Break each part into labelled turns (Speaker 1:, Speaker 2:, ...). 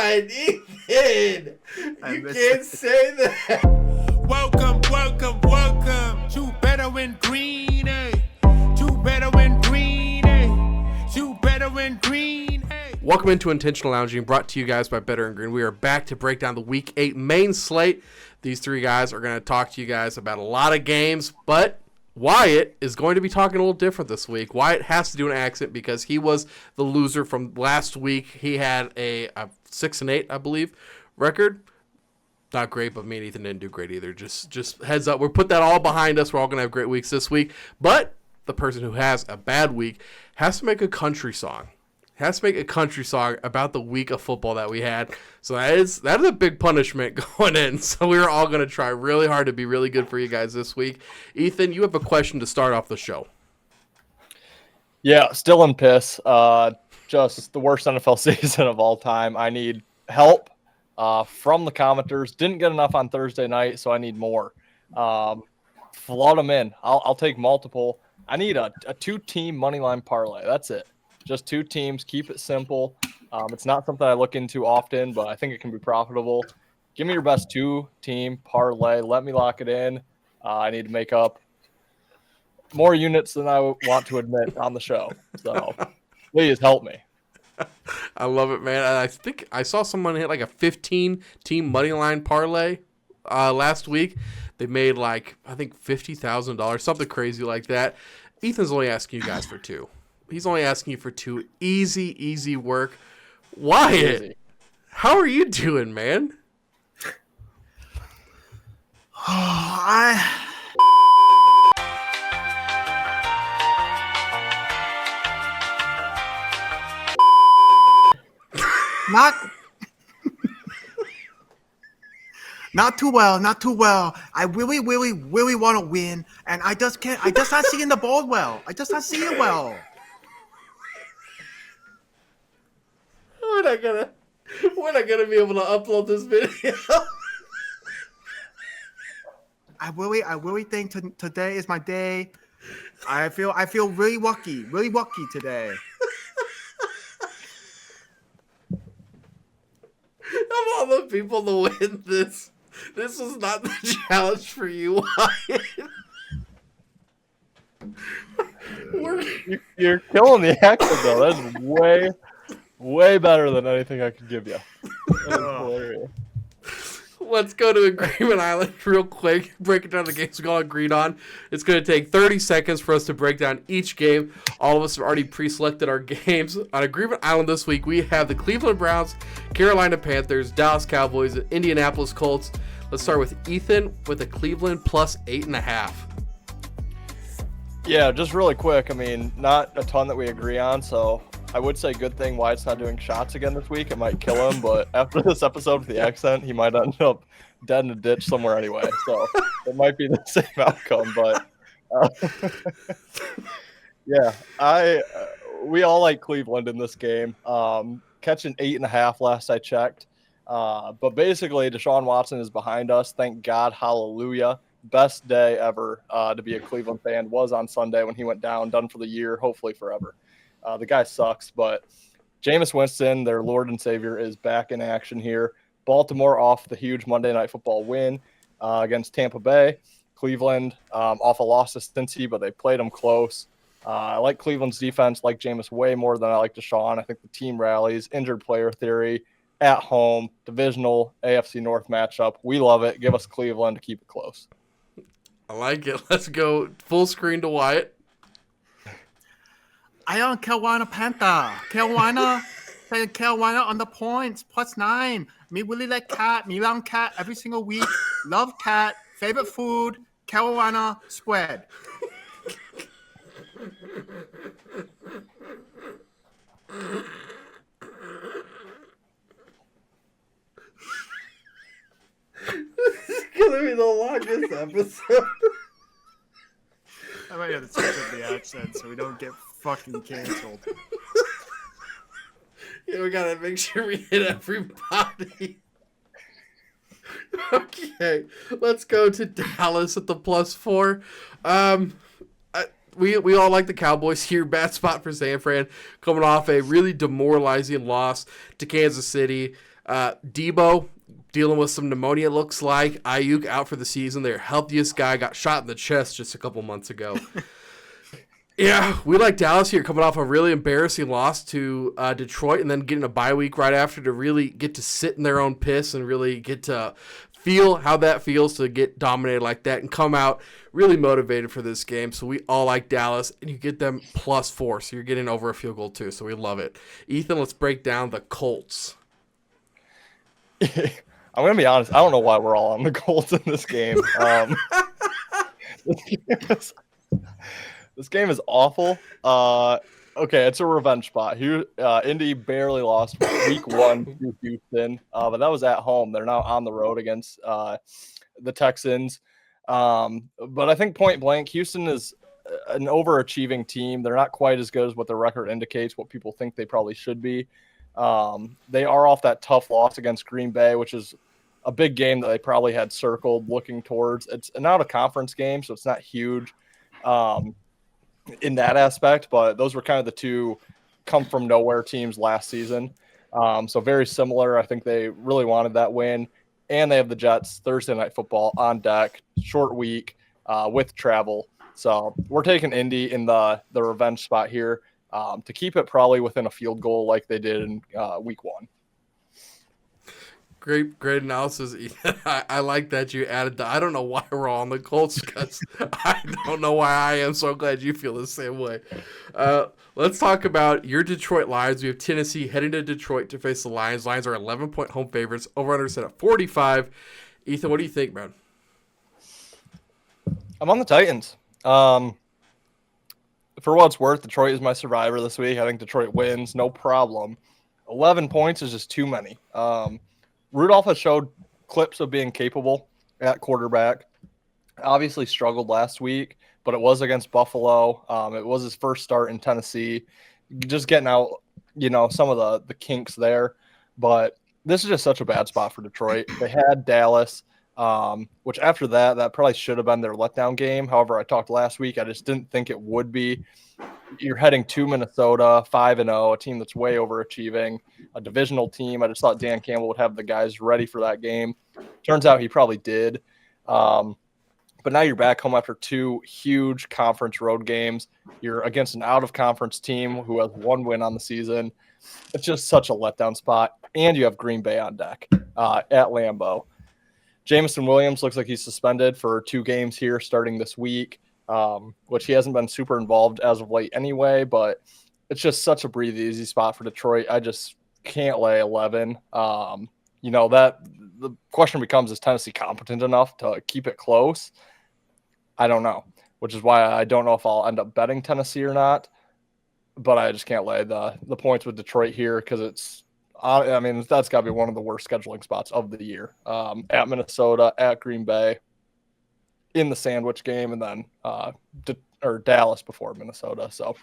Speaker 1: Ethan! You can't say that.
Speaker 2: Welcome to Better Win Green, to Better Win Green, to Better Win Green.
Speaker 1: Welcome into Intentional Lounging, brought to you guys by Better and Green. We are back to break down the Week 8 main slate. These three guys are going to talk to you guys about a lot of games, but Wyatt is going to be talking a little different this week. Wyatt has to do an accent because he was the loser from last week. He had a 6-8, I believe, record. Not great, but me and Ethan didn't do great either. Just heads up. We'll put that all behind us. We're all going to have great weeks this week. But the person who has a bad week has to make a country song. Has to make a country song about the week of football that we had. So that is a big punishment going in. So we're all going to try really hard to be really good for you guys this week. Ethan, you have a question to start off the show.
Speaker 3: Yeah, still in piss. Just the worst NFL season of all time. I need help from the commenters. Didn't get enough on Thursday night, so I need more. Flood them in. I'll take multiple. I need a two-team moneyline parlay. That's it. Just two teams. Keep it simple. It's not something I look into often, but I think it can be profitable. Give me your best two-team parlay. Let me lock it in. I need to make up more units than I want to admit on the show. So please help me.
Speaker 1: I love it, man. I think I saw someone hit like a 15-team moneyline parlay last week. They made I think $50,000, something crazy like that. Ethan's only asking you guys for two. He's only asking you for two. Easy work. Wyatt,
Speaker 3: Easy.
Speaker 1: How are you doing, man?
Speaker 4: Not too well. I really want to win, and I just not seeing the ball well. I just not see it well.
Speaker 1: We're not gonna be able to upload this video.
Speaker 4: I really think today is my day. I feel really lucky today.
Speaker 1: Of all the people to win this was not the challenge for you, Wyatt.
Speaker 3: You're killing the accent, though. That's way better than anything I could give you. That is hilarious.
Speaker 1: Let's go to Agreement Island real quick. Breaking down the games we all agreed on. It's going to take 30 seconds for us to break down each game. All of us have already pre-selected our games. On Agreement Island this week, we have the Cleveland Browns, Carolina Panthers, Dallas Cowboys, and Indianapolis Colts. Let's start with Ethan with a Cleveland plus 8.5.
Speaker 3: Yeah, just really quick. I mean, not a ton that we agree on, so I would say good thing Wyatt's not doing shots again this week. It might kill him, but after this episode with the accent, he might end up dead in a ditch somewhere anyway. So it might be the same outcome, but yeah, we all like Cleveland in this game. Catching 8.5 last I checked. But basically, Deshaun Watson is behind us. Thank God, hallelujah. Best day ever to be a Cleveland fan was on Sunday when he went down, done for the year, hopefully forever. The guy sucks, but Jameis Winston, their Lord and Savior, is back in action here. Baltimore off the huge Monday Night Football win against Tampa Bay. Cleveland off a loss to Cincy, but they played them close. I like Cleveland's defense, like Jameis way more than I like Deshaun. I think the team rallies, injured player theory, at home, divisional AFC North matchup. We love it. Give us Cleveland to keep it close.
Speaker 1: I like it. Let's go full screen to Wyatt.
Speaker 4: I on Carolina Panther. Carolina on the points +9. Me really like cat. Me around cat every single week. Love cat. Favorite food. Carolina spread.
Speaker 1: This is gonna be the longest episode.
Speaker 4: I might have to switch up the accent so we don't get fucking canceled.
Speaker 1: Yeah, we gotta make sure we hit everybody. Okay, let's go to Dallas at the +4. we all like the Cowboys here. Bad spot for San Fran, coming off a really demoralizing loss to Kansas City. Debo dealing with some pneumonia, it looks like. Ayuk out for the season. Their healthiest guy got shot in the chest just a couple months ago. Yeah, we like Dallas here, coming off a really embarrassing loss to Detroit, and then getting a bye week right after to really get to sit in their own piss and really get to feel how that feels to get dominated like that and come out really motivated for this game. So we all like Dallas, and you get them +4, so you're getting over a field goal too, so we love it. Ethan, let's break down the Colts.
Speaker 3: I'm going to be honest. I don't know why we're all on the Colts in this game. This game is awful. Okay, it's a revenge spot. Indy barely lost week 1 to Houston, but that was at home. They're now on the road against the Texans. But I think point blank, Houston is an overachieving team. They're not quite as good as what their record indicates, what people think they probably should be. They are off that tough loss against Green Bay, which is a big game that they probably had circled looking towards. It's an out-of-conference game, so it's not huge in that aspect, but those were kind of the two come-from-nowhere teams last season. So very similar. I think they really wanted that win. And they have the Jets Thursday Night Football on deck, short week with travel. So we're taking Indy in the revenge spot here to keep it probably within a field goal like they did in week 1.
Speaker 1: Great analysis, Ethan. I like that you added that. I don't know why we're all on the Colts, because I don't know why I am. So glad you feel the same way. Let's talk about your Detroit Lions. We have Tennessee heading to Detroit to face the Lions. Lions are 11-point home favorites. Over-under set at 45. Ethan, what do you think, man?
Speaker 3: I'm on the Titans. For what it's worth, Detroit is my survivor this week. I think Detroit wins, no problem. 11 points is just too many. Rudolph has showed clips of being capable at quarterback. Obviously struggled last week, but it was against Buffalo. It was his first start in Tennessee. Just getting out, some of the kinks there. But this is just such a bad spot for Detroit. They had Dallas, which after that probably should have been their letdown game. However, I talked last week. I just didn't think it would be. You're heading to Minnesota, 5-0, a team that's way overachieving, a divisional team. I just thought Dan Campbell would have the guys ready for that game. Turns out he probably did. But now you're back home after 2 huge conference road games. You're against an out-of-conference team who has 1 win on the season. It's just such a letdown spot. And you have Green Bay on deck at Lambeau. Jameson Williams looks like he's suspended for 2 games here starting this week. Which he hasn't been super involved as of late anyway, but it's just such a breathe easy spot for Detroit. I just can't lay 11. That the question becomes, is Tennessee competent enough to keep it close? I don't know, which is why I don't know if I'll end up betting Tennessee or not, but I just can't lay the points with Detroit here because that's got to be one of the worst scheduling spots of the year. At Minnesota, at Green Bay, in the sandwich game, and then Dallas before Minnesota. So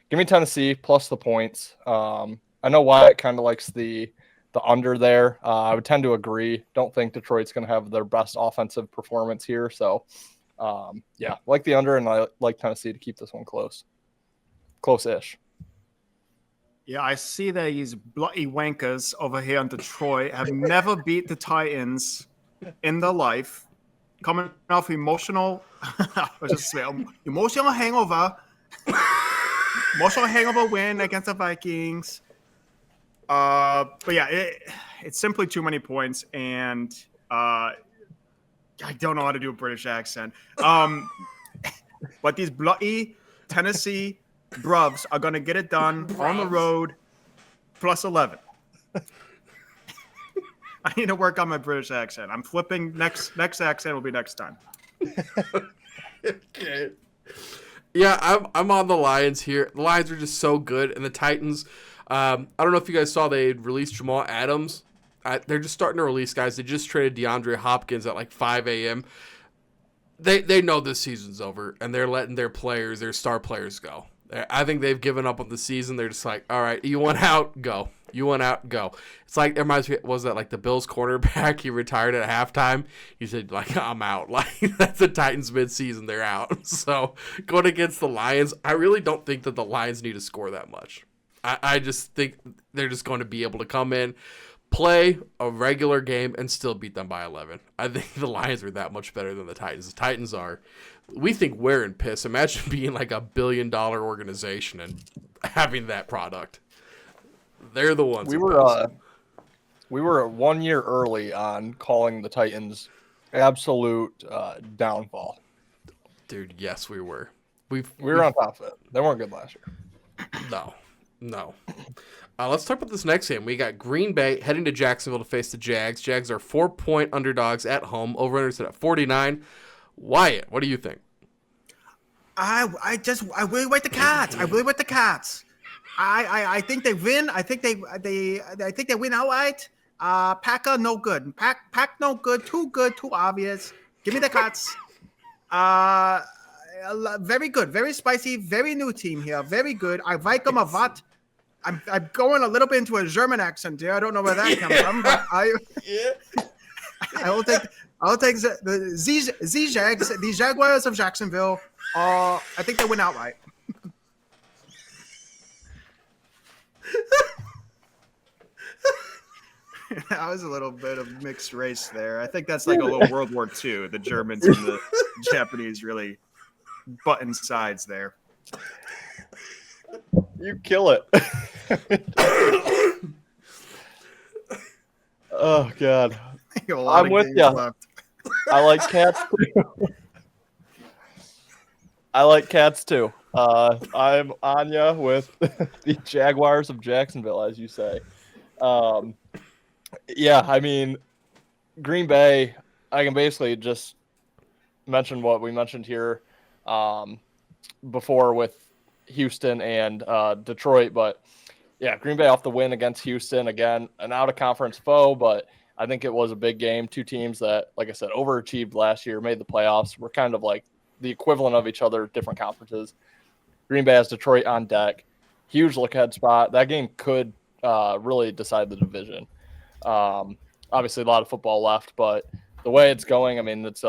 Speaker 3: give me Tennessee plus the points. I know Wyatt kind of likes the under there. I would tend to agree. Don't think Detroit's going to have their best offensive performance here. So like the under, and I like Tennessee to keep this one close-ish.
Speaker 4: Yeah, I see that these bloody wankers over here in Detroit have never beat the Titans in their life. Coming off emotional hangover. Emotional hangover win against the Vikings. But yeah, it's simply too many points, and I don't know how to do a British accent. But these bloody Tennessee bruvs are going to get it done on the road, plus 11. I need to work on my British accent. I'm flipping. Next accent will be next time.
Speaker 1: Okay. Yeah, I'm on the Lions here. The Lions are just so good, and the Titans. I don't know if you guys saw they released Jamal Adams. They're just starting to release guys. They just traded DeAndre Hopkins at like 5 a.m. They know this season's over, and they're letting their star players go. I think they've given up on the season. They're just like, all right, you want out? Go. You went out, go. It's like, it reminds me, was that like the Bills cornerback? He retired at halftime. He said, like, I'm out. Like, that's the Titans midseason. They're out. So, going against the Lions, I really don't think that the Lions need to score that much. I just think they're just going to be able to come in, play a regular game, and still beat them by 11. I think the Lions are that much better than the Titans. The Titans are, we think we're in piss. Imagine being like $1 billion organization and having that product. They're the ones.
Speaker 3: We were 1 year early on calling the Titans absolute downfall.
Speaker 1: Dude, yes, we were.
Speaker 3: We were on top of it. They weren't good last year.
Speaker 1: No. Let's talk about this next game. We got Green Bay heading to Jacksonville to face the Jags. Jags are 4-point underdogs at home. Over-under set at 49. Wyatt, what do you think?
Speaker 4: I really like the Cats. I think they win. I think they win outright. Packer no good. Pack no good. Too obvious. Give me the Cats. Very good. Very spicy. Very new team here. Very good. I like them a lot. I'm going a little bit into a German accent here. I don't know where that comes from, but I will take the Jags, the Jaguars of Jacksonville. I think they win outright. That was a little bit of mixed race there. I think that's like a little World War II. The Germans and the Japanese really button sides there.
Speaker 3: You kill it. Oh, God. I'm with you. I like cats too. I'm on ya with the Jaguars of Jacksonville, as you say. Yeah, I mean, Green Bay, I can basically just mention what we mentioned here before with Houston and Detroit. But, yeah, Green Bay off the win against Houston. Again, an out-of-conference foe, but I think it was a big game. Two teams that, like I said, overachieved last year, made the playoffs. We're kind of like the equivalent of each other, different conferences. Green Bay has Detroit on deck. Huge look-ahead spot. That game could really decide the division. Obviously, a lot of football left, but the way it's going, I mean, it's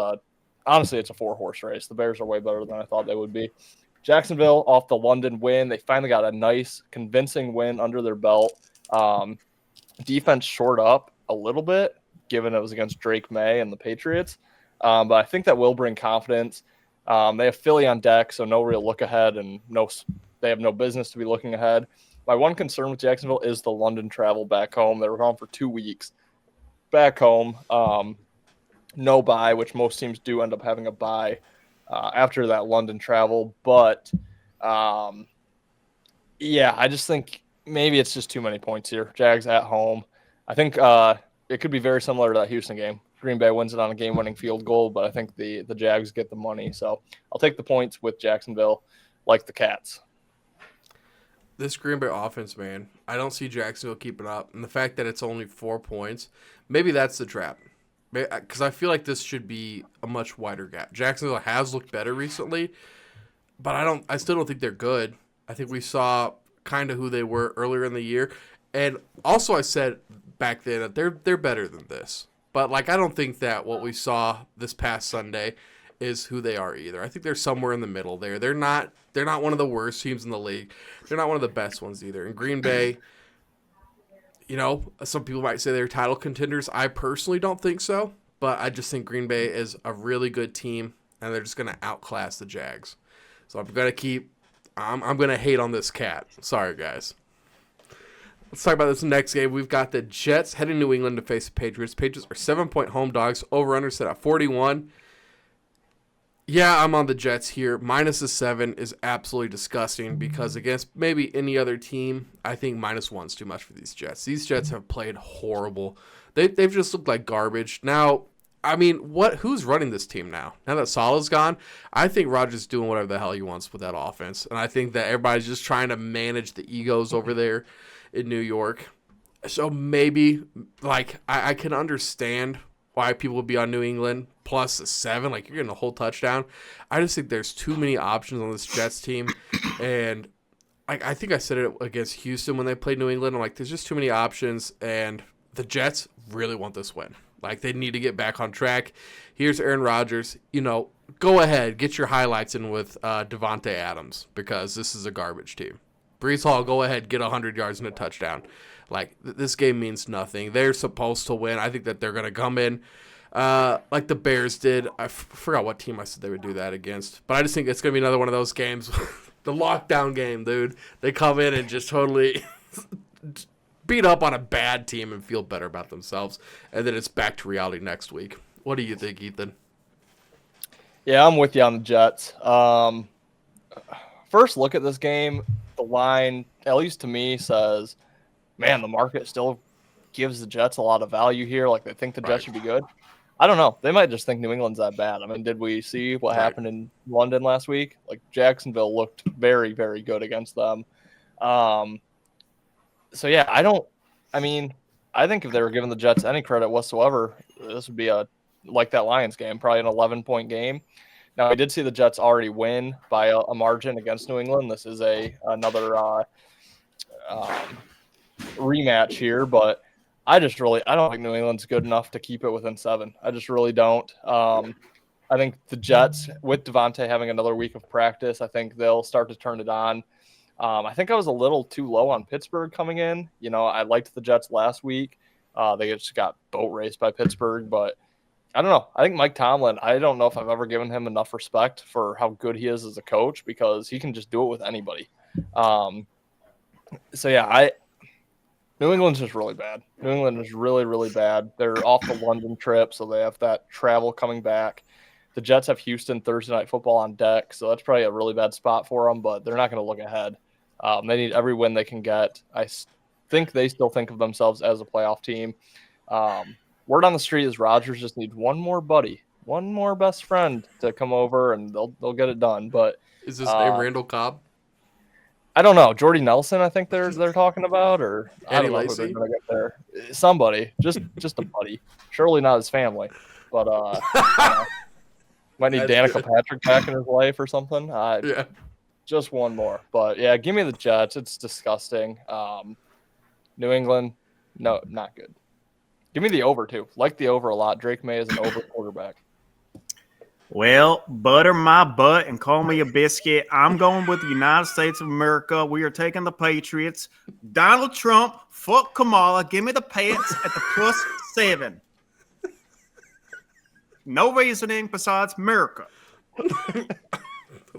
Speaker 3: honestly, it's a 4-horse race. The Bears are way better than I thought they would be. Jacksonville off the London win. They finally got a nice, convincing win under their belt. Defense shored up a little bit, given it was against Drake May and the Patriots. But I think that will bring confidence. They have Philly on deck, so no real look ahead, and they have no business to be looking ahead. My one concern with Jacksonville is the London travel back home. They were gone for 2 weeks. Back home, no bye, which most teams do end up having a bye after that London travel. But, yeah, I just think maybe it's just too many points here. Jags at home. I think it could be very similar to that Houston game. Green Bay wins it on a game-winning field goal, but I think the Jags get the money. So I'll take the points with Jacksonville, like the Cats.
Speaker 1: This Green Bay offense, man, I don't see Jacksonville keeping up. And the fact that it's only 4 points, maybe that's the trap. Because I feel like this should be a much wider gap. Jacksonville has looked better recently, but I still don't think they're good. I think we saw kind of who they were earlier in the year. And also I said back then that they're better than this. But, like, I don't think that what we saw this past Sunday is who they are either. I think they're somewhere in the middle there. They're not one of the worst teams in the league. They're not one of the best ones either. In Green Bay, you know, some people might say they're title contenders. I personally don't think so. But I just think Green Bay is a really good team, and they're just going to outclass the Jags. So I'm going to hate on this cat. Sorry, guys. Let's talk about this next game. We've got the Jets heading to New England to face the Patriots. Patriots are 7-point home dogs. Over-under set at 41. Yeah, I'm on the Jets here. -7 is absolutely disgusting because against maybe any other team, I think -1 is too much for these Jets. These Jets have played horrible. They've just looked like garbage. Now, I mean, who's running this team now? Now that Salah's gone, I think Rodgers is doing whatever the hell he wants with that offense. And I think that everybody's just trying to manage the egos over there in New York. So maybe, like, I can understand why people would be on New England plus a 7. Like, you're getting a whole touchdown. I just think there's too many options on this Jets team. And I think I said it against Houston when they played New England. I'm like, there's just too many options, and the Jets really want this win. Like, they need to get back on track. Here's Aaron Rodgers. Go ahead, get your highlights in with Devontae Adams, because this is a garbage team. Breece Hall, go ahead, get 100 yards and a touchdown. Like, this game means nothing. They're supposed to win. I think that they're going to come in like the Bears did. I forgot what team I said they would do that against. But I just think it's going to be another one of those games. The lockdown game, dude. They come in and just totally beat up on a bad team and feel better about themselves. And then it's back to reality next week. What do you think, Ethan?
Speaker 3: Yeah, I'm with you on the Jets. First look at this game, the line, at least to me, says, man, the market still gives the Jets a lot of value here. Like, they think the Jets should be good. I don't know. They might just think New England's that bad. I mean, did we see what happened in London last week? Like, Jacksonville looked very, very good against them. So, yeah, I think if they were giving the Jets any credit whatsoever, this would be like that Lions game, probably an 11-point game. Now, I did see the Jets already win by a margin against New England. This is another rematch here, but I don't think New England's good enough to keep it within 7. I just really don't. I think the Jets, with Devontae having another week of practice, I think they'll start to turn it on. I think I was a little too low on Pittsburgh coming in. I liked the Jets last week. They just got boat raced by Pittsburgh, but I don't know. I think Mike Tomlin, I don't know if I've ever given him enough respect for how good he is as a coach, because he can just do it with anybody. New England's just really bad. New England is really, really bad. They're off the London trip, so they have that travel coming back. The Jets have Houston Thursday Night Football on deck, so that's probably a really bad spot for them, but they're not going to look ahead. They need every win they can get. I think they still think of themselves as a playoff team. Word on the street is Rodgers just needs one more buddy, one more best friend to come over, and they'll get it done. But
Speaker 1: is his name Randall Cobb?
Speaker 3: I don't know. Jordy Nelson, I think they're talking about, or I don't know who they're going to get there. Somebody, just a buddy. Surely not his family, but might need Danica Patrick back in his life or something. Yeah, just one more. But yeah, give me the Jets. It's disgusting. New England, no, not good. Give me the over, too. Like the over a lot. Drake May is an over quarterback.
Speaker 4: Well, butter my butt and call me a biscuit. I'm going with the United States of America. We are taking the Patriots. Donald Trump, fuck Kamala. Give me the Pats at the +7. No reasoning besides America.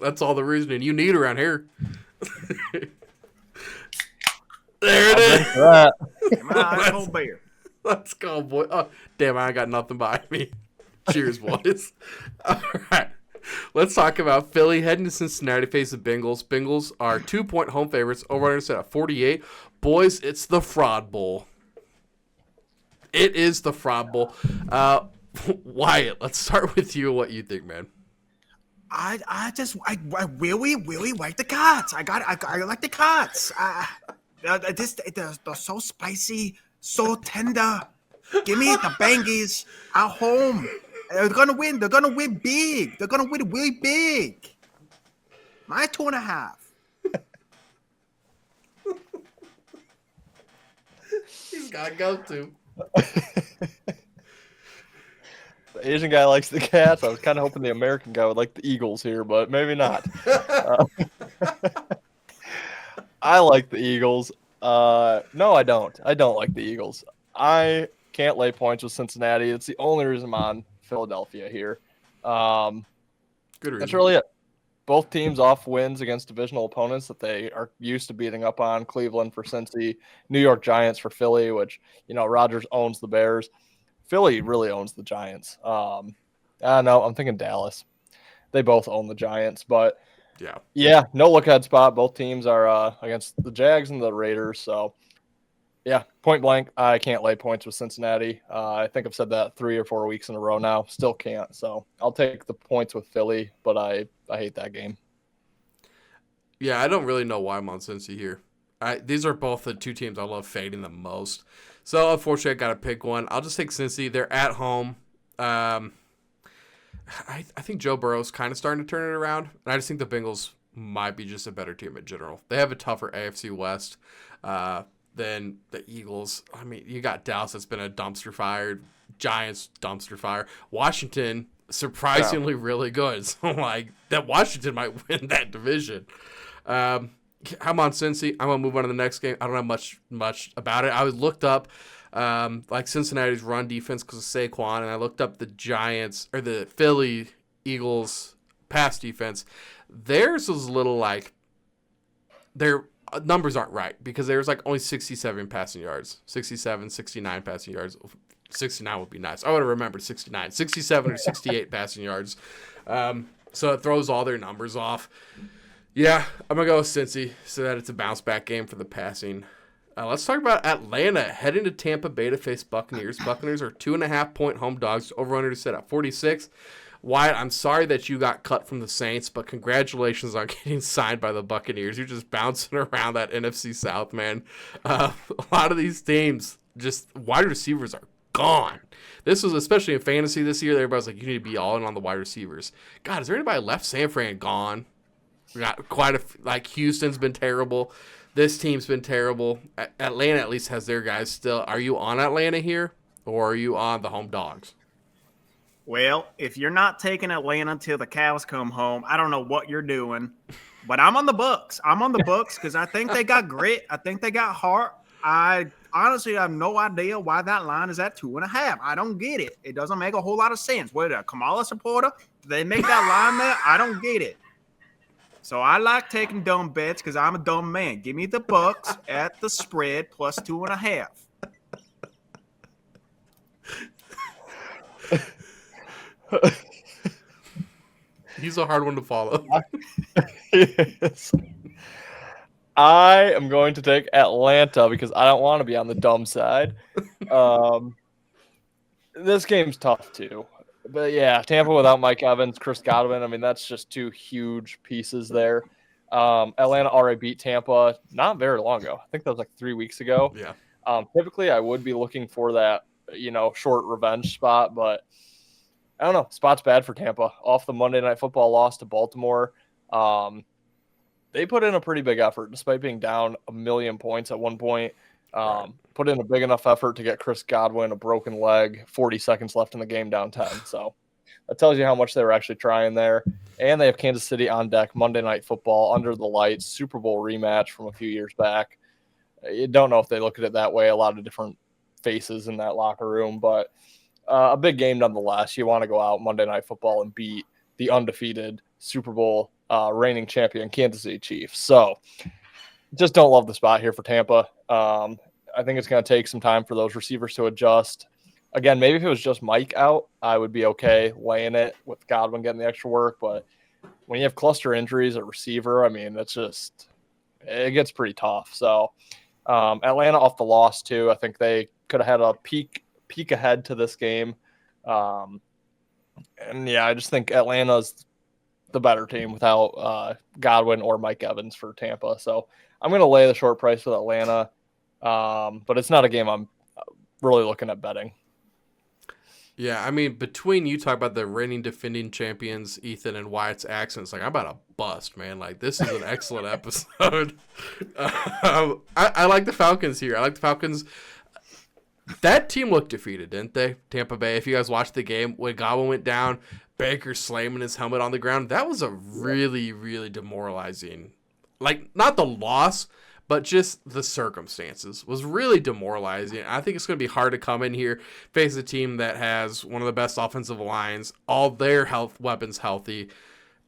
Speaker 1: That's all the reasoning you need around here. There it is.
Speaker 4: My beer.
Speaker 1: Let's go, boy. Oh, damn, I got nothing behind me. Cheers, boys. All right. Let's talk about Philly heading to Cincinnati to face the Bengals. Bengals are 2-point home favorites. Over-under set at 48. Boys, it's the Fraud Bowl. It is the Fraud Bowl. Wyatt, let's start with you and what you think, man.
Speaker 4: I really like the Cards. I like the Cards. They're so spicy, so tender. Give me the Bengals at home. They're gonna win. They're gonna win big. They're gonna win really big. My 2.5.
Speaker 1: He's gotta go to.
Speaker 3: The Asian guy likes the Cats. I was kind of hoping the American guy would like the Eagles here, but maybe not. I like the Eagles. No, I don't. I don't like the Eagles. I can't lay points with Cincinnati. It's the only reason I'm on Philadelphia here. Good reason. That's really it. Both teams off wins against divisional opponents that they are used to beating up on. Cleveland for Cincy, New York Giants for Philly, which, Rodgers owns the Bears. Philly really owns the Giants. No, I'm thinking Dallas. They both own the Giants, but yeah, no look ahead spot. Both teams are against the Jags and the Raiders. So yeah, point blank, I can't lay points with Cincinnati. I think I've said that 3 or 4 weeks in a row now. Still can't. So I'll take the points with Philly, but I hate that game.
Speaker 1: Yeah, I don't really know why I'm on Cincy here. These are both the two teams I love fading the most. So, unfortunately, I got to pick one. I'll just take Cincy. They're at home. I think Joe Burrow's kind of starting to turn it around. And I just think the Bengals might be just a better team in general. They have a tougher AFC West than the Eagles. I mean, you got Dallas that's been a dumpster fire, Giants dumpster fire, Washington surprisingly really good. So like that Washington might win that division. I'm on Cincy. I'm gonna move on to the next game. I don't know much about it. I looked up like Cincinnati's run defense because of Saquon, and I looked up the Giants or the Philly Eagles pass defense. Theirs was a little like their numbers aren't right because there's like only 67 passing yards, 67, 69 passing yards. 69 would be nice. I would have remembered 69, 67 or 68 passing yards. So it throws all their numbers off. Yeah, I'm going to go with Cincy so that it's a bounce back game for the passing. Let's talk about Atlanta heading to Tampa Bay to face Buccaneers. Buccaneers are 2.5-point home dogs. Over-under is set at 46. Wyatt, I'm sorry that you got cut from the Saints, but congratulations on getting signed by the Buccaneers. You're just bouncing around that NFC South, man. A lot of these teams, just wide receivers are gone. This was especially in fantasy this year. Everybody's like, you need to be all in on the wide receivers. God, is there anybody left? San Fran gone. We got quite like Houston's been terrible. This team's been terrible. Atlanta at least has their guys still. Are you on Atlanta here, or are you on the home dogs?
Speaker 4: Well, if you're not taking Atlanta till the cows come home, I don't know what you're doing. But I'm on the Bucs. I'm on the Bucs because I think they got grit. I think they got heart. I honestly have no idea why that line is at 2.5. I don't get it. It doesn't make a whole lot of sense. What, a Kamala supporter? Did they make that line there? I don't get it. So I like taking dumb bets because I'm a dumb man. Give me the Bucs at the spread plus 2.5.
Speaker 1: He's a hard one to follow.
Speaker 3: Yes. I am going to take Atlanta because I don't want to be on the dumb side. This game's tough too. But yeah, Tampa without Mike Evans, Chris Godwin, I mean, that's just two huge pieces there. Atlanta already beat Tampa not very long ago. I think that was like 3 weeks ago.
Speaker 1: Yeah.
Speaker 3: Typically, I would be looking for that, short revenge spot, but I don't know. Spot's bad for Tampa. Off the Monday Night Football loss to Baltimore. They put in a pretty big effort despite being down 1 million points at one point. Put in a big enough effort to get Chris Godwin a broken leg, 40 seconds left in the game, down 10. So that tells you how much they were actually trying there. And they have Kansas City on deck, Monday Night Football, under the lights, Super Bowl rematch from a few years back. You don't know if they look at it that way. A lot of different faces in that locker room, but a big game nonetheless. You want to go out Monday Night Football and beat the undefeated Super Bowl reigning champion Kansas City Chiefs. So just don't love the spot here for Tampa. I think it's going to take some time for those receivers to adjust. Again, maybe if it was just Mike out, I would be okay laying it with Godwin getting the extra work. But when you have cluster injuries at receiver, I mean, it gets pretty tough. So Atlanta off the loss too. I think they could have had a peek ahead to this game. And yeah, I just think Atlanta's the better team without Godwin or Mike Evans for Tampa. So I'm going to lay the short price with Atlanta. But it's not a game I'm really looking at betting.
Speaker 1: Yeah, I mean, between you talk about the reigning defending champions, Ethan, and Wyatt's accents, like, I'm about to bust, man. Like, this is an excellent episode. I like the Falcons here. I like the Falcons. That team looked defeated, didn't they? Tampa Bay. If you guys watched the game, when Godwin went down, Baker slamming his helmet on the ground, that was a really, really demoralizing. Like, not the loss, but just the circumstances was really demoralizing. I think it's going to be hard to come in here, face a team that has one of the best offensive lines, all their weapons healthy.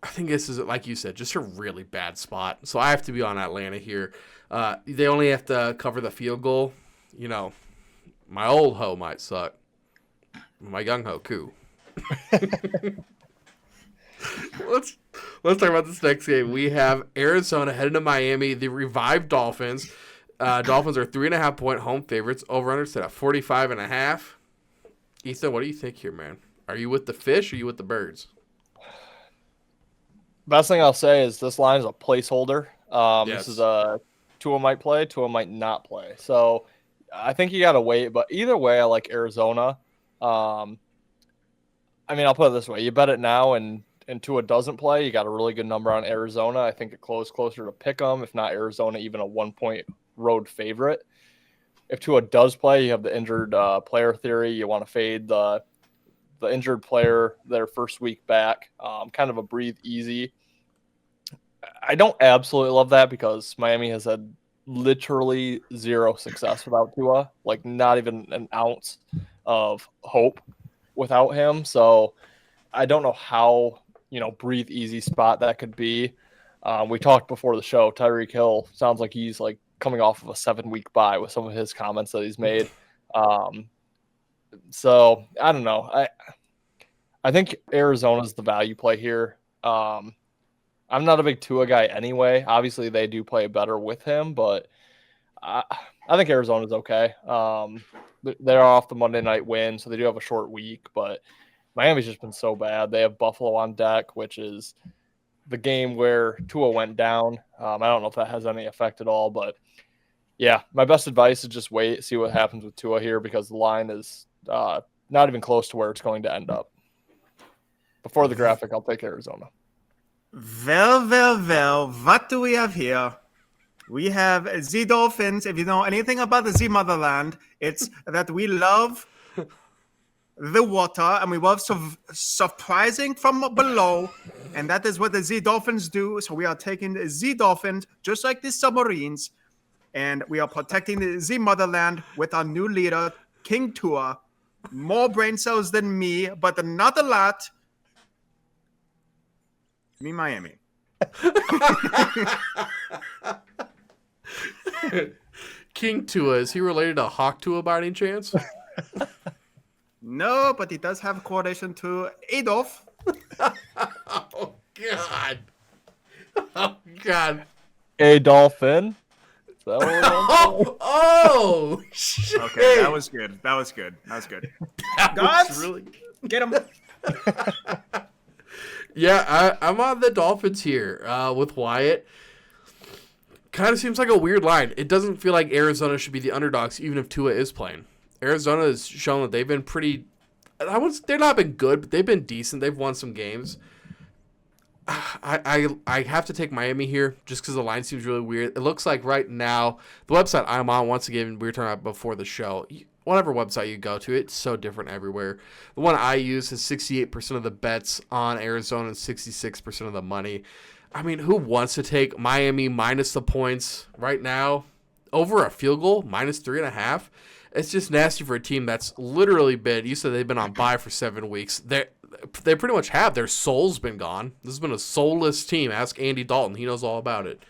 Speaker 1: I think this is, like you said, just a really bad spot. So I have to be on Atlanta here. They only have to cover the field goal. My old hoe might suck. My young hoe, cool. Let's talk about this next game. We have Arizona heading to Miami, the revived Dolphins. Dolphins are 3.5-point home favorites. Over-under set at 45.5. Ethan, what do you think here, man? Are you with the fish or are you with the birds?
Speaker 3: Best thing I'll say is this line is a placeholder.
Speaker 1: Yes.
Speaker 3: This is Tua might play, Tua might not play. So I think you got to wait. But either way, I like Arizona. I mean, I'll put it this way. You bet it now, and and Tua doesn't play, you got a really good number on Arizona. I think it closed closer to pick 'em, if not Arizona, even a 1-point road favorite. If Tua does play, you have the injured player theory. You want to fade the injured player their first week back. Kind of a breathe easy. I don't absolutely love that because Miami has had literally zero success without Tua, like not even an ounce of hope without him. So I don't know how, breathe easy spot that could be. We talked before the show, Tyreek Hill sounds like he's like coming off of a 7-week bye with some of his comments that he's made. So I don't know. I think Arizona's the value play here. I'm not a big Tua guy anyway. Obviously, they do play better with him, but I think Arizona's okay. They're off the Monday night win, so they do have a short week, but Miami's just been so bad. They have Buffalo on deck, which is the game where Tua went down. I don't know if that has any effect at all, but yeah, my best advice is just wait, see what happens with Tua here because the line is not even close to where it's going to end up. Before the graphic, I'll take Arizona.
Speaker 4: Well, what do we have here? We have the Dolphins. If you know anything about the Z Motherland, it's that we love the water and we love surprising from below, and that is what the Z Dolphins do. So we are taking the Z Dolphins, just like the submarines, and we are protecting the Z Motherland with our new leader, King Tua. More brain cells than me, but not a lot. Me, Miami.
Speaker 1: King Tua, is he related to Hawk Tua by any chance?
Speaker 4: No, but he does have correlation to Adolf.
Speaker 1: Oh, God. Oh, God.
Speaker 3: A dolphin. Is that what we're going
Speaker 1: Oh, shit.
Speaker 4: Okay, that was good. That was good.
Speaker 1: That
Speaker 4: Guys,
Speaker 1: was really...
Speaker 4: get him.
Speaker 1: Yeah, I'm on the Dolphins here with Wyatt. Kind of seems like a weird line. It doesn't feel like Arizona should be the underdogs, even if Tua is playing. Arizona has shown that they've been pretty. They're not been good, but they've been decent. They've won some games. I have to take Miami here just because the line seems really weird. It looks like right now the website I'm on. Once again, we were talking about before the show. Whatever website you go to, it's so different everywhere. The one I use is 68% of the bets on Arizona and 66% of the money. I mean, who wants to take Miami minus the points right now over a field goal, minus 3.5? It's just nasty for a team that's literally been, you said they've been on bye for 7 weeks. They pretty much have. Their soul's been gone. This has been a soulless team. Ask Andy Dalton. He knows all about it.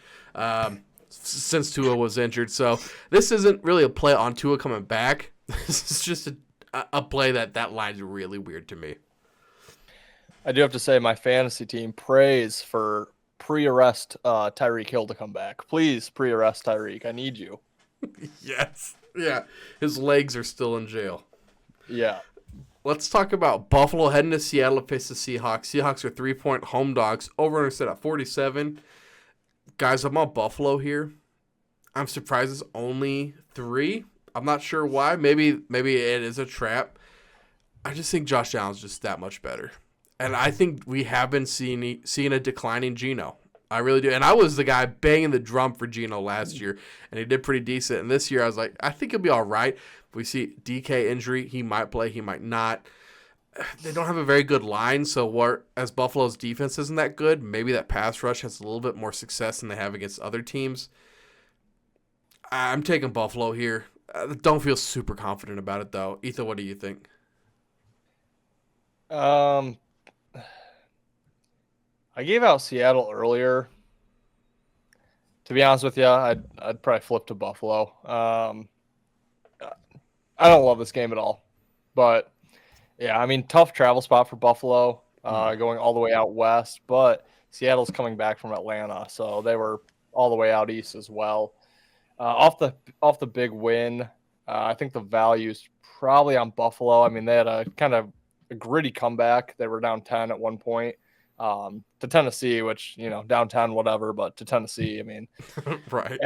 Speaker 1: Since Tua was injured. So this isn't really a play on Tua coming back. This is just a play that line's really weird to me.
Speaker 3: I do have to say my fantasy team prays for pre-arrest Tyreek Hill to come back. Please pre-arrest Tyreek. I need you.
Speaker 1: Yes. Yeah. His legs are still in jail.
Speaker 3: Yeah.
Speaker 1: Let's talk about Buffalo heading to Seattle to face the Seahawks. Seahawks are 3-point home dogs. Over set at 47. Guys, I'm on Buffalo here. I'm surprised it's only 3. I'm not sure why. Maybe it is a trap. I just think Josh Allen's just that much better. And I think we have been seeing a declining Geno. I really do. And I was the guy banging the drum for Geno last year, and he did pretty decent. And this year I was like, I think he'll be all right. If we see DK injury, he might play, he might not. They don't have a very good line, so as Buffalo's defense isn't that good, maybe that pass rush has a little bit more success than they have against other teams. I'm taking Buffalo here. Don't feel super confident about it, though. Ethan, what do you think?
Speaker 3: I gave out Seattle earlier. To be honest with you, I'd probably flip to Buffalo. I don't love this game at all. But, yeah, I mean, tough travel spot for Buffalo, going all the way out west. But Seattle's coming back from Atlanta, so they were all the way out east as well. Off the big win, I think the value's probably on Buffalo. I mean, they had a kind of a gritty comeback. They were down 10 at one point to Tennessee, which, down 10, whatever, but to Tennessee, I mean,
Speaker 1: right.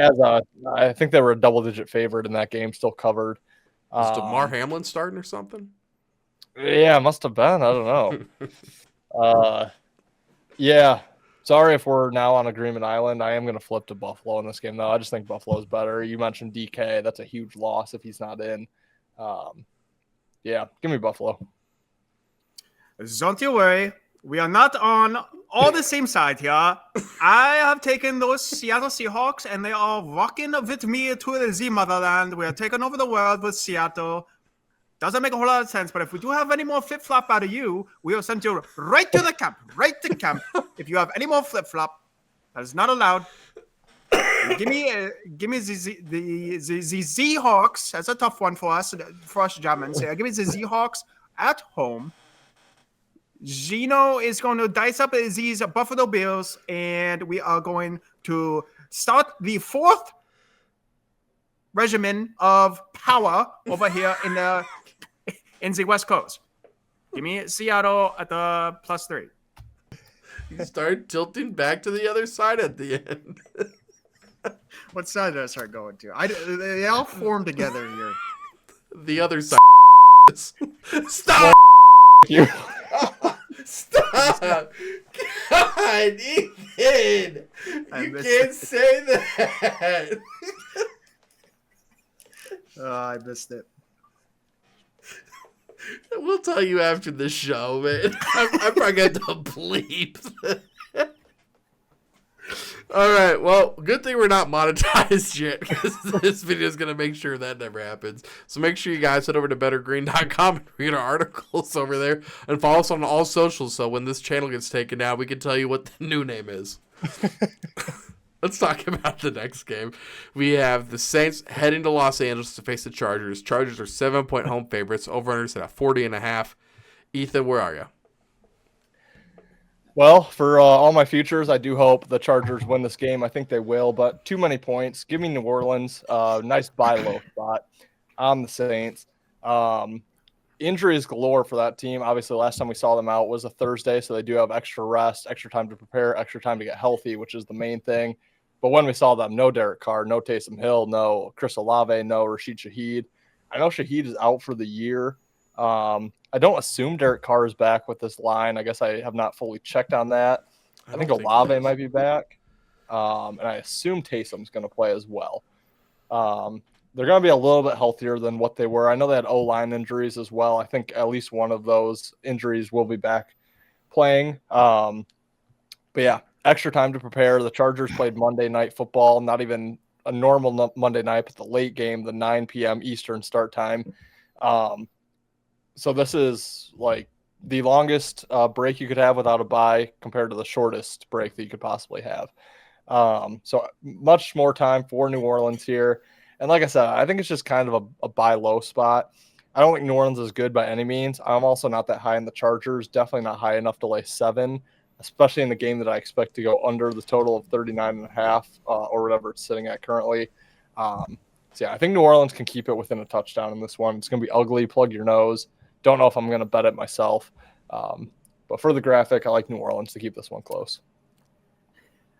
Speaker 3: I think they were a double-digit favorite in that game, still covered.
Speaker 1: Is DeMar Hamlin starting or something?
Speaker 3: Yeah, it must have been. I don't know. Yeah. Sorry if we're now on Agreement Island. I am going to flip to Buffalo in this game, though. I just think Buffalo's better. You mentioned DK. That's a huge loss if he's not in. Yeah, give me Buffalo.
Speaker 4: Don't you worry. We are not on all the same side here. I have taken those Seattle Seahawks, and they are rocking with me to the Z motherland. We are taking over the world with Seattle. Doesn't make a whole lot of sense, but if we do have any more flip-flop out of you, we will send you right to the camp. Right to camp. If you have any more flip-flop, that is not allowed. Give me the Seahawks. That's a tough one for us Germans. So give me the Seahawks at home. Gino is going to dice up these Buffalo Bills, and we are going to start the fourth regimen of power over here in the West Coast. Give me Seattle at the +3.
Speaker 1: You start tilting back to the other side at the end.
Speaker 4: What side did I start going to? They all form together here.
Speaker 1: The other side. Stop!
Speaker 3: You.
Speaker 1: Stop! God, Ethan! You can't say that!
Speaker 4: I missed it.
Speaker 1: We'll tell you after the show, man. I forgot to bleep. All right, well, good thing we're not monetized yet, because this video is going to make sure that never happens. So make sure you guys head over to bettergreen.com and read our articles over there, and follow us on all socials, so when this channel gets taken down, we can tell you what the new name is. Let's talk about the next game. We have the Saints heading to Los Angeles to face the Chargers. Chargers are 7-point home favorites. Over-unders at 40.5. Ethan, where are you?
Speaker 3: Well, for all my futures, I do hope the Chargers win this game. I think they will, but too many points. Give me New Orleans. Nice buy low spot on the Saints. Injuries galore for that team. Obviously, last time we saw them out was a Thursday, so they do have extra rest, extra time to prepare, extra time to get healthy, which is the main thing. But when we saw them, no Derek Carr, no Taysom Hill, no Chris Olave, no Rashid Shaheed. I know Shaheed is out for the year. I don't assume Derek Carr is back with this line. I guess I have not fully checked on that. I think Olave might be back. And I assume Taysom's going to play as well. They're going to be a little bit healthier than what they were. I know they had O-line injuries as well. I think at least one of those injuries will be back playing. But yeah, extra time to prepare. The Chargers played Monday Night Football, not even a normal Monday night, but the late game, the 9 p.m. Eastern start time. So this is like the longest break you could have without a bye compared to the shortest break that you could possibly have. So much more time for New Orleans here. And like I said, I think it's just kind of a buy low spot. I don't think New Orleans is good by any means. I'm also not that high in the Chargers, definitely not high enough to lay 7, especially in the game that I expect to go under the total of 39.5 or whatever it's sitting at currently. So yeah, I think New Orleans can keep it within a touchdown in this one. It's going to be ugly. Plug your nose. Don't know if I'm going to bet it myself. But for the graphic, I like New Orleans to keep this one close.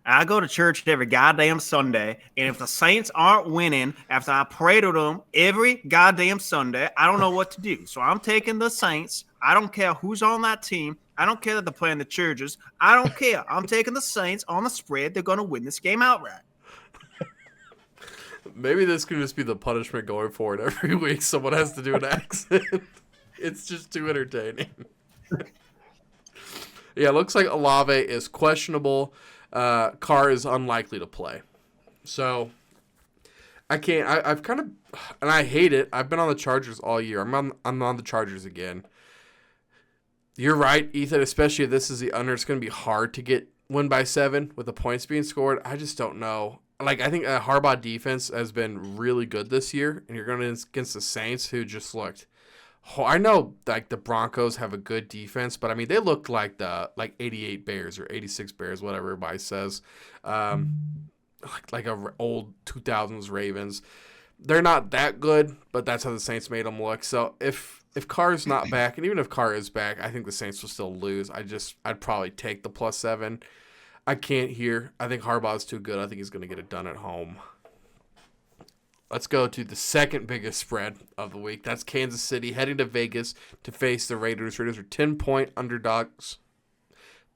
Speaker 4: I go to church every goddamn Sunday, and if the Saints aren't winning after I pray to them every goddamn Sunday, I don't know what to do. So I'm taking the Saints. I don't care who's on that team. I don't care that they're playing the Chargers. I don't care. I'm taking the Saints on the spread. They're going to win this game outright.
Speaker 1: Maybe this could just be the punishment going forward. Every week someone has to do an accent. It's just too entertaining. Yeah, it looks like Olave is questionable. Carr is unlikely to play. So I can't. I've kind of, and I hate it. I've been on the Chargers all year. I'm on the Chargers again. You're right, Ethan. Especially if this is the under, it's going to be hard to win by 7 with the points being scored. I just don't know. Like, I think Harbaugh defense has been really good this year, and you're going against the Saints, who just looked. I know, like, the Broncos have a good defense, but I mean, they looked like the 88 Bears or 86 Bears, whatever everybody says, like a old 2000s Ravens. They're not that good, but that's how the Saints made them look. So if Carr's not back, and even if Carr is back, I think the Saints will still lose. I'd probably take the +7. I can't here. I think Harbaugh's too good. I think he's going to get it done at home. Let's go to the second biggest spread of the week. That's Kansas City heading to Vegas to face the Raiders. Raiders are 10-point underdogs.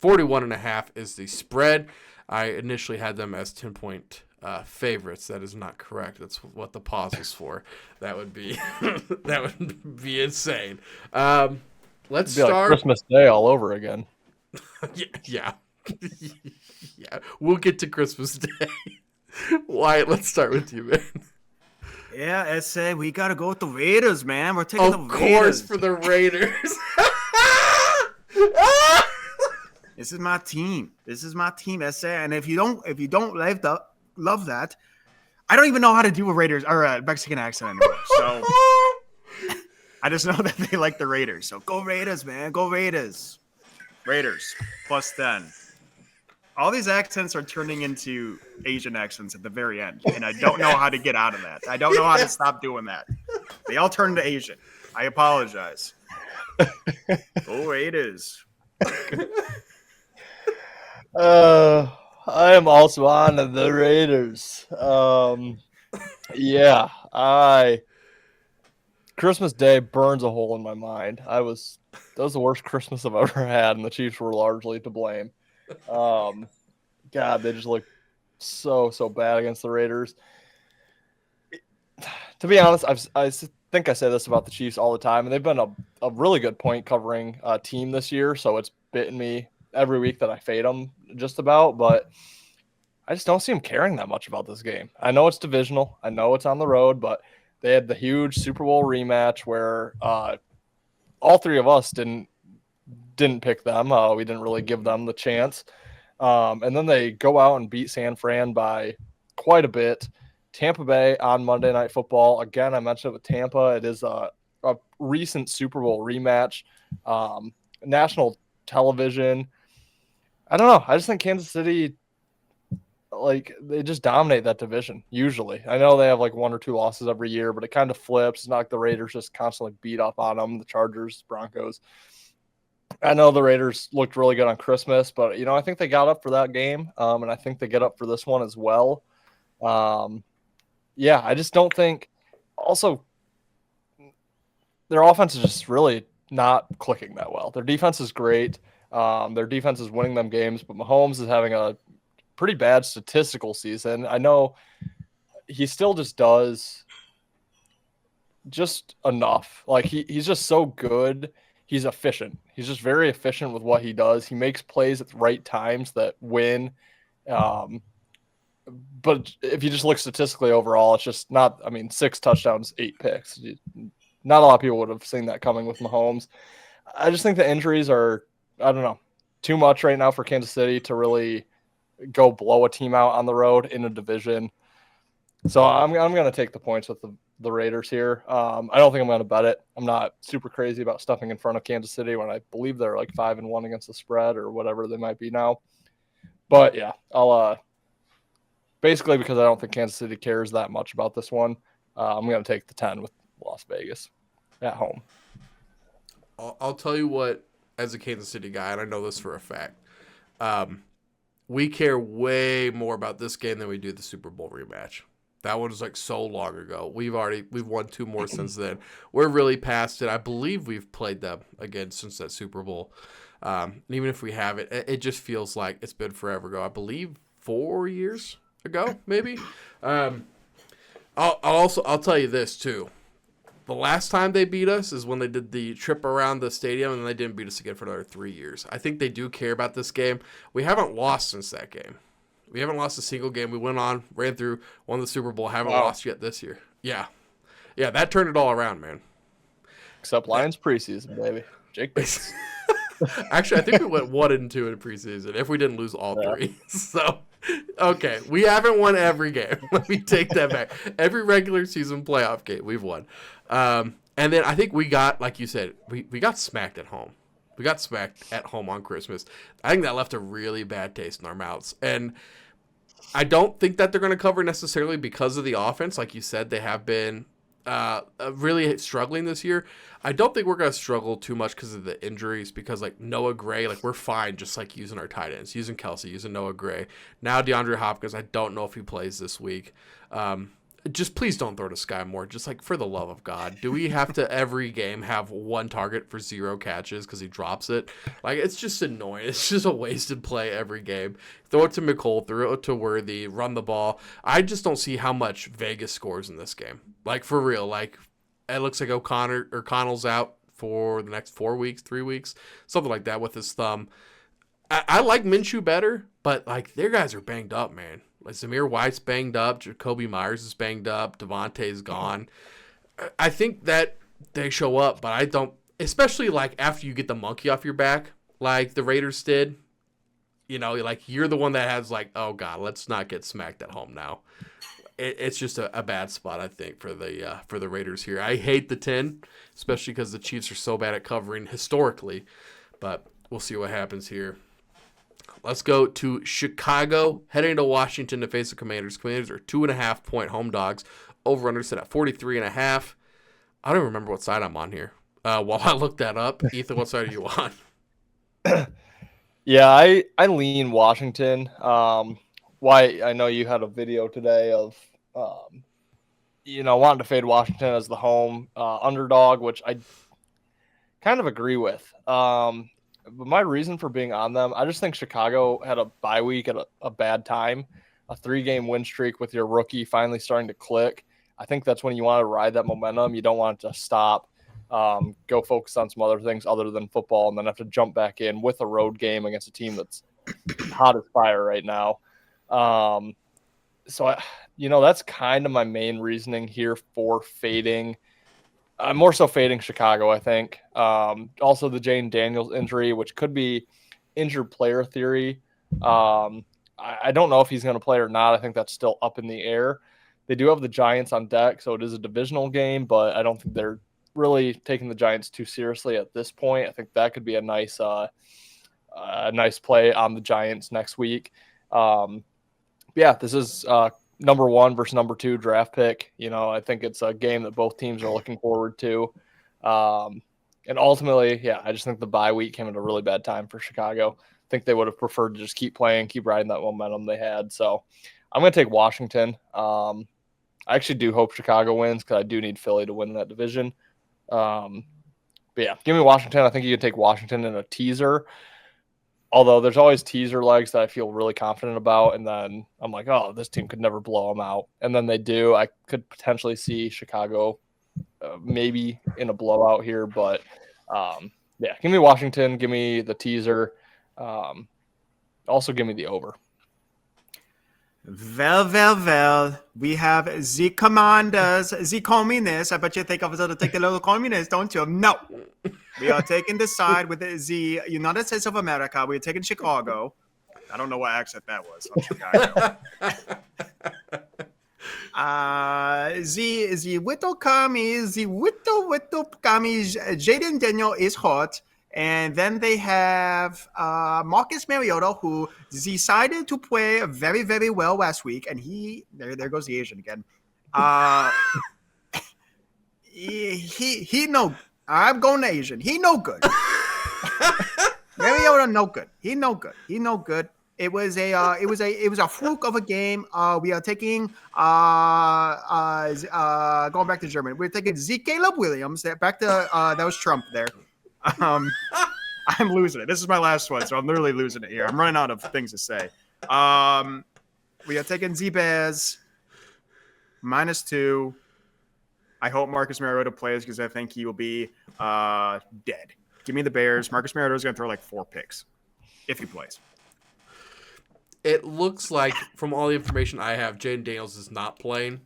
Speaker 1: 41.5 is the spread. I initially had them as 10-point favorites. That is not correct. That's what the pause was for. That would be that would be insane. Let's
Speaker 3: It'd be like
Speaker 1: start
Speaker 3: Christmas Day all over again.
Speaker 1: yeah. Yeah. We'll get to Christmas Day. Wyatt, let's start with you, man.
Speaker 4: Yeah, SA, we got to go with the Raiders, man. We're taking the
Speaker 1: Of
Speaker 4: Raiders.
Speaker 1: course, for the Raiders.
Speaker 4: This is my team. This is my team, SA. And if you don't love that, I don't even know how to do a Raiders or a Mexican accent anymore. So I just know that they like the Raiders. So go Raiders, man. Go Raiders. Raiders plus 10. All these accents are turning into Asian accents at the very end, and I don't know how to get out of that. I don't know how to stop doing that. They all turn to Asian. I apologize. Go Raiders.
Speaker 3: I am also on the Raiders. Christmas Day burns a hole in my mind. That was the worst Christmas I've ever had, and the Chiefs were largely to blame. God, they just looked so bad against the Raiders. To be honest, I think I say this about the Chiefs all the time, and they've been a really good point covering team this year, so it's bitten me every week that I fade them just about, but I just don't see them caring that much about this game. I know it's divisional. I know it's on the road, but they had the huge Super Bowl rematch where all three of us didn't pick them. We didn't really give them the chance. And then they go out and beat San Fran by quite a bit. Tampa Bay on Monday Night Football. Again, I mentioned it with Tampa. It is a recent Super Bowl rematch. National television. I don't know. I just think Kansas City, they just dominate that division usually. I know they have 1 or 2 losses every year, but it kind of flips. It's not like the Raiders just constantly beat up on them, the Chargers, Broncos. I know the Raiders looked really good on Christmas, but, I think they got up for that game, and I think they get up for this one as well. I just don't think – also, their offense is just really not clicking that well. Their defense is great. Their defense is winning them games, but Mahomes is having a pretty bad statistical season. I know he still just does just enough. He's just so good. He's efficient. He's just very efficient with what he does. He makes plays at the right times that win. But if you just look statistically overall, it's just not, 6 touchdowns, 8 picks. Not a lot of people would have seen that coming with Mahomes. I just think the injuries are, I don't know, too much right now for Kansas City to really go blow a team out on the road in a division. So I'm going to take the points with the Raiders here. I don't think I'm going to bet it. I'm not super crazy about stuffing in front of Kansas City when I believe they're 5-1 against the spread or whatever they might be now. But yeah, I'll basically because I don't think Kansas City cares that much about this one. I'm going to take the 10 with Las Vegas at home.
Speaker 1: I'll tell you what, as a Kansas City guy, and I know this for a fact, we care way more about this game than we do the Super Bowl rematch. That one was so long ago. We've won 2 more since then. We're really past it. I believe we've played them again since that Super Bowl. And even if we haven't, it just feels like it's been forever ago. I believe 4 years ago, maybe. I'll tell you this too. The last time they beat us is when they did the trip around the stadium, and they didn't beat us again for another 3 years. I think they do care about this game. We haven't lost since that game. We haven't lost a single game. We went on, ran through, won the Super Bowl, haven't lost yet this year. Yeah. Yeah, that turned it all around, man.
Speaker 3: Except Lions preseason, baby. Jake Bates.
Speaker 1: Actually, I think we went 1-2 in preseason if we didn't lose all 3. So, okay, we haven't won every game. Let me take that back. Every regular season playoff game, we've won. And then I think we got, like you said, we got smacked at home. We got smacked at home on Christmas. I think that left a really bad taste in our mouths. And I don't think that they're going to cover necessarily because of the offense. Like you said, they have been really struggling this year. I don't think we're going to struggle too much because of the injuries, because Noah Gray, we're fine just using our tight ends, using Kelsey, using Noah Gray. Now DeAndre Hopkins, I don't know if he plays this week. Just please don't throw to Sky Moore. Just like, for the love of God, do we have to every game have one target for 0 catches because he drops it? Like, it's just annoying. It's just a wasted play every game. Throw it to McCole, throw it to Worthy, run the ball. I just don't see how much Vegas scores in this game. Like, for real. Like, it looks like O'Connell's out for the next 4 weeks, 3 weeks, something like that with his thumb. I like Minshew better, but like, their guys are banged up, man. Like, Zamir White's banged up. Jacoby Myers is banged up. Devontae's gone. I think that they show up, but I don't, especially like after you get the monkey off your back, like the Raiders did. You know, like, you're the one that has like, oh God, let's not get smacked at home now. It's just a bad spot, I think, for the Raiders here. I hate the 10, especially because the Chiefs are so bad at covering historically, but we'll see what happens here. Let's go to Chicago, heading to Washington to face the Commanders. Commanders are 2.5-point home dogs. Over-under set at 43.5. I don't remember what side I'm on here. While I look that up, Ethan, what side are you on?
Speaker 3: Yeah, I lean Washington. Why I know you had a video today of, wanting to fade Washington as the home underdog, which I kind of agree with. But my reason for being on them, I just think Chicago had a bye week at a bad time. A 3-game win streak with your rookie finally starting to click. I think that's when you want to ride that momentum. You don't want it to stop, go focus on some other things other than football, and then have to jump back in with a road game against a team that's hot as fire right now. So that's kind of my main reasoning here for fading. I'm more so fading Chicago, I think. Also, the Jane Daniels injury, which could be injured player theory. I don't know if he's going to play or not. I think that's still up in the air. They do have the Giants on deck, so it is a divisional game, but I don't think they're really taking the Giants too seriously at this point. I think that could be a nice play on the Giants next week. This is number 1 versus number 2 draft pick. I think it's a game that both teams are looking forward to. And ultimately, I just think the bye week came at a really bad time for Chicago. I think they would have preferred to just keep playing, keep riding that momentum they had. So I'm going to take Washington. I actually do hope Chicago wins because I do need Philly to win that division. Give me Washington. I think you can take Washington in a teaser. Although there's always teaser legs that I feel really confident about, and then I'm like, oh, this team could never blow them out. And then they do. I could potentially see Chicago maybe in a blowout here. But, give me Washington. Give me the teaser. Also, give me the over.
Speaker 4: Well. We have the Commanders, the Communists. I bet you think I was going to take the little Communists, don't you? No. We are taking the side with the United States of America. We're taking Chicago. I don't know what accent that was on Chicago. The Whittle Kami, Jaden Daniel is hot. And then they have Marcus Mariota, who decided to play very, very well last week. And there goes the Asian again. He no. I'm going to Asian. He no good. Mariota no good. He no good. It was a fluke of a game. We are taking going back to Germany. We're taking Caleb Williams. Back to that was Trump there. I'm losing it. This is my last one, so I'm literally losing it here. I'm running out of things to say. We are taking Z-Bears -2. I hope Marcus Mariota plays because I think he will be dead. Give me the Bears. Marcus Mariota is going to throw like 4 picks if he plays.
Speaker 1: It looks like, from all the information I have, Jaden Daniels is not playing.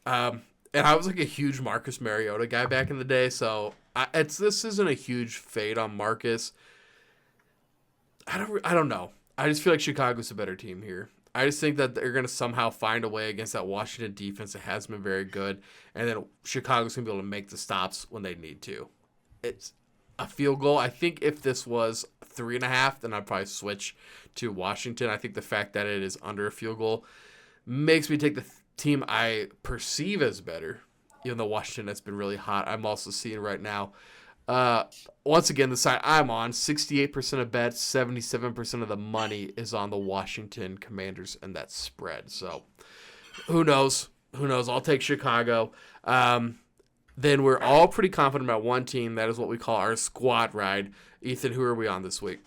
Speaker 1: And I was like a huge Marcus Mariota guy back in the day, so this isn't a huge fade on Marcus. I don't know. I just feel like Chicago's a better team here. I just think that they're going to somehow find a way against that Washington defense that has been very good, and then Chicago's going to be able to make the stops when they need to. It's a field goal. I think if this was 3.5, then I'd probably switch to Washington. I think the fact that it is under a field goal makes me take the team I perceive as better, even though Washington has been really hot. I'm also seeing right now, once again, the side I'm on, 68% of bets, 77% of the money is on the Washington Commanders and that spread. So who knows? who knows? I'll take Chicago. Then we're all pretty confident about one team. That is what we call our squad ride. Ethan, who are we on this week?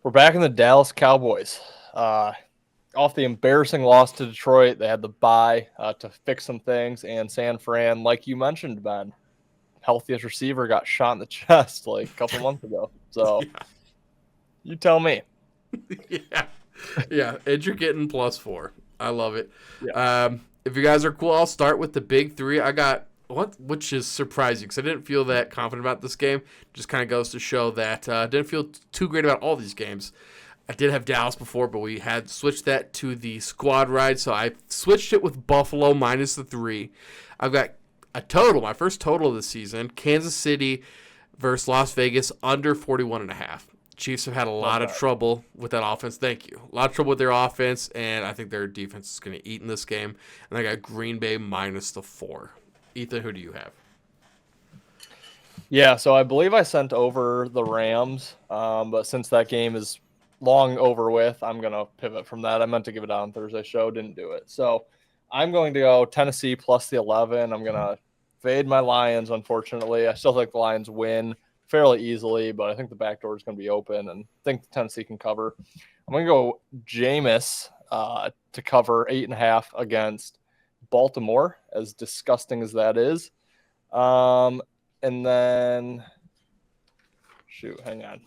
Speaker 3: We're back in the Dallas Cowboys. Off the embarrassing loss to Detroit, they had the bye to fix some things. And San Fran, like you mentioned, Ben, healthiest receiver got shot in the chest like a couple months ago. So you tell me.
Speaker 1: Yeah, and you're getting +4. I love it.
Speaker 3: Yeah.
Speaker 1: If you guys are cool, I'll start with the big three. I got which is surprising because I didn't feel that confident about this game. Just kind of goes to show that I didn't feel too great about all these games. I did have Dallas before, but we had switched that to the squad ride, so I switched it with Buffalo -3. I've got a total, my first total of the season, Kansas City versus Las Vegas under 41.5. Chiefs have had a lot of trouble with that offense. Thank you. A lot of trouble with their offense, and I think their defense is going to eat in this game. And I got Green Bay -4. Ethan, who do you have?
Speaker 3: Yeah, so I believe I sent over the Rams, but since that game is long over with, I'm going to pivot from that. I meant to give it out on Thursday show, didn't do it. So I'm going to go Tennessee +11. I'm going to fade my Lions, unfortunately. I still think the Lions win fairly easily, but I think the back door is going to be open and think Tennessee can cover. I'm going to go Jameis to cover 8.5 against Baltimore, as disgusting as that is. And then, hang on.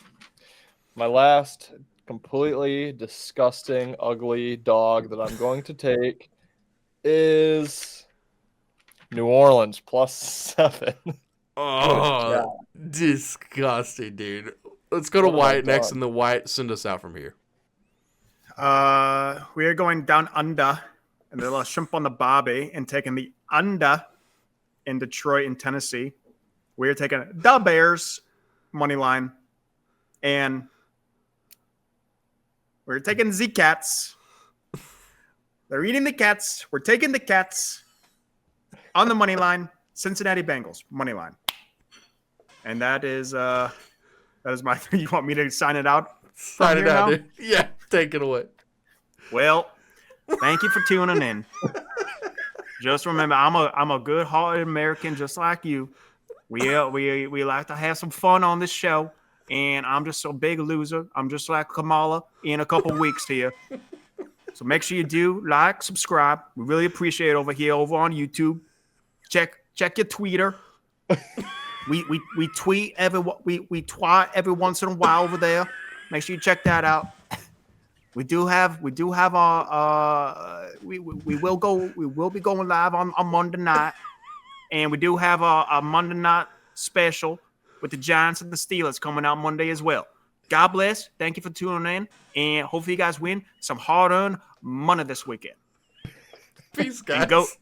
Speaker 3: My last completely disgusting, ugly dog that I'm going to take is New Orleans +7.
Speaker 1: Oh, disgusting, dude. Let's go to Wyatt next, and the Wyatt send us out from here.
Speaker 4: We are going down under, and they'll shrimp on the barbie, and taking the under in Detroit and Tennessee. We are taking the Bears money line, and we're taking the Cats. They're eating the Cats. We're taking the Cats on the money line. Cincinnati Bengals money line, and that is my. You want me to sign it out?
Speaker 1: Sign it out, dude. Yeah, take it away.
Speaker 4: Well, thank you for tuning in. Just remember, I'm a good-hearted American, just like you. We like to have some fun on this show, and I'm just a big loser. I'm just like Kamala in a couple weeks here. So make sure you do like, subscribe. We really appreciate it over on YouTube. Check your Twitter. We tweet we twat every once in a while over there. Make sure you check that out. We will be going live on Monday night, and we do have a Monday night special with the Giants and the Steelers coming out Monday as well. God bless. Thank you for tuning in, and hopefully you guys win some hard-earned money this weekend.
Speaker 1: Peace, guys.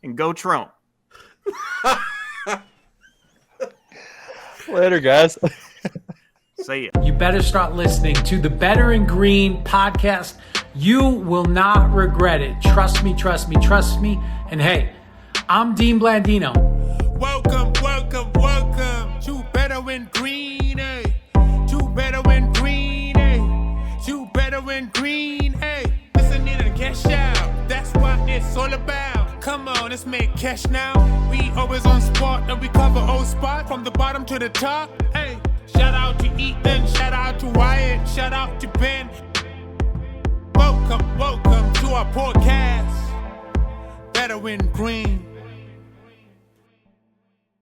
Speaker 4: And go Trump.
Speaker 3: Later, guys.
Speaker 4: See ya.
Speaker 5: You better start listening to the Better in Green podcast. You will not regret it. Trust me, trust me, trust me. And hey, I'm Dean Blandino.
Speaker 2: Welcome to Better in Green, eh? To Better in Green, eh? To Better in Green, eh? Listening to cash out, that's what it's all about. Come on, let's make cash now. We always on spot and we cover all spot from the bottom to the top. Hey, shout out to Ethan, shout out to Wyatt, shout out to Ben. Welcome to our podcast, Better in Green.